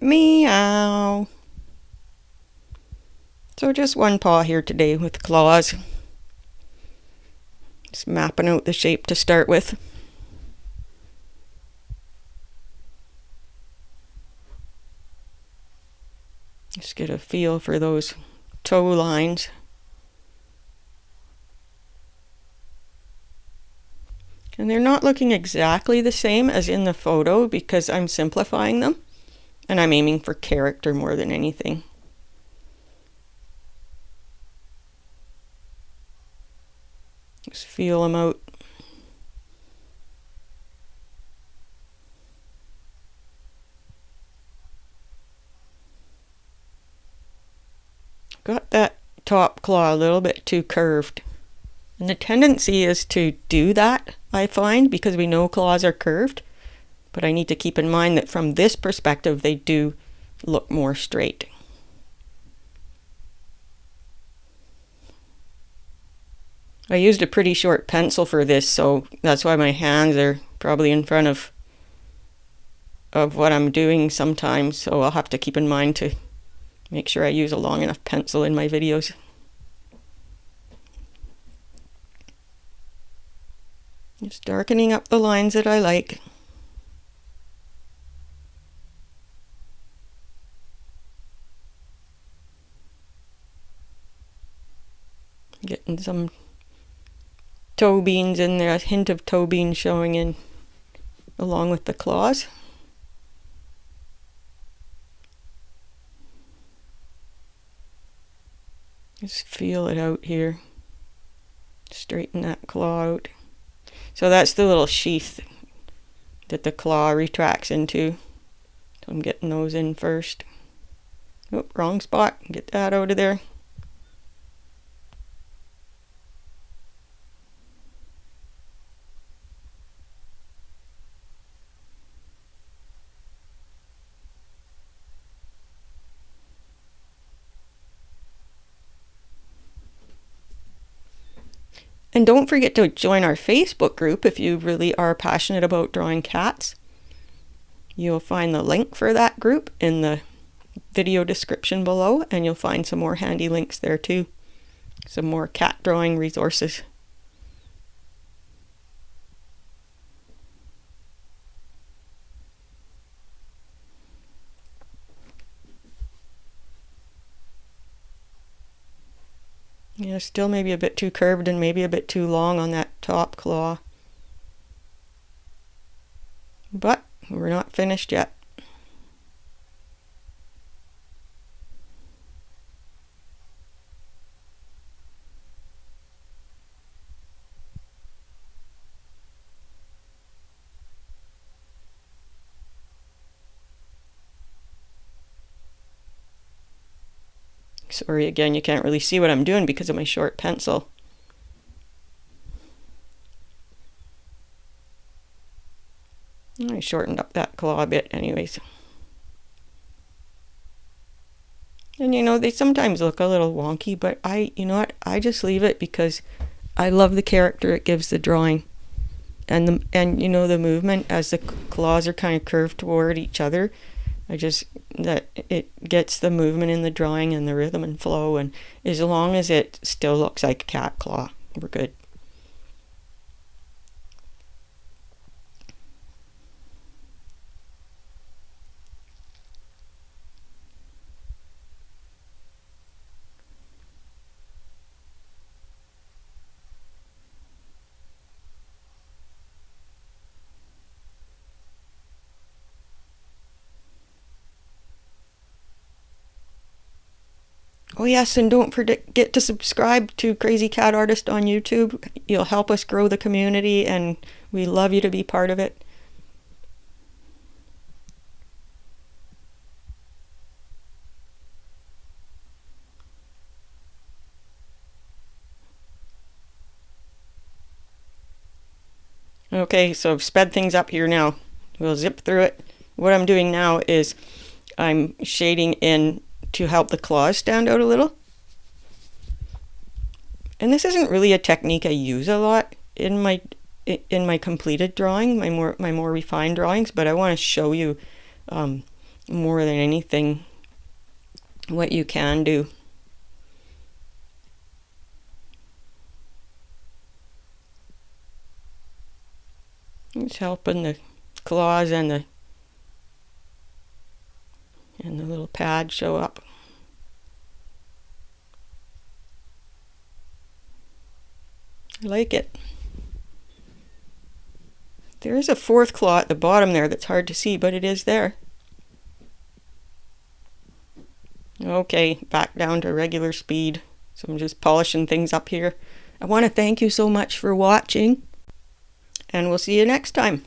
Meow. So just one paw here today with claws. Just mapping out the shape to start with. Just get a feel for those toe lines. And they're not looking exactly the same as in the photo because I'm simplifying them and I'm aiming for character more than anything. Just feel them out. Got that top claw a little bit too curved. And the tendency is to do that, I find, because we know claws are curved. But I need to keep in mind that from this perspective, they do look more straight. I used a pretty short pencil for this, so that's why my hands are probably in front of what I'm doing sometimes. So I'll have to keep in mind to make sure I use a long enough pencil in my videos. Just darkening up the lines that I like. Getting some toe beans in there, a hint of toe beans showing in along with the claws. Just feel it out here. Straighten that claw out. So that's the little sheath that the claw retracts into. So I'm getting those in first. Oh, wrong spot. Get that out of there. And don't forget to join our Facebook group if you really are passionate about drawing cats. You'll find the link for that group in the video description below, and you'll find some more handy links there too. Some more cat drawing resources. Yeah, still maybe a bit too curved and maybe a bit too long on that top claw. But we're not finished yet. Sorry again, you can't really see what I'm doing because of my short pencil. I shortened up that claw a bit anyways. And you know, they sometimes look a little wonky, but you know what, I just leave it because I love the character it gives the drawing. And you know, the movement as the claws are kind of curved toward each other. That it gets the movement in the drawing and the rhythm and flow, and as long as it still looks like a cat claw, we're good. Oh yes, and don't forget to subscribe to Crazy Cat Artist on YouTube. You'll help us grow the community, and we love you to be part of it. Okay, so I've sped things up here now. We'll zip through it. What I'm doing now is I'm shading in to help the claws stand out a little. And this isn't really a technique I use a lot in my completed drawing, my more refined drawings, but I want to show you more than anything what you can do. It's helping the claws and the little pad show up. I like it. There is a fourth claw at the bottom there that's hard to see, but it is there. Okay, back down to regular speed. So I'm just polishing things up here. I want to thank you so much for watching, and we'll see you next time.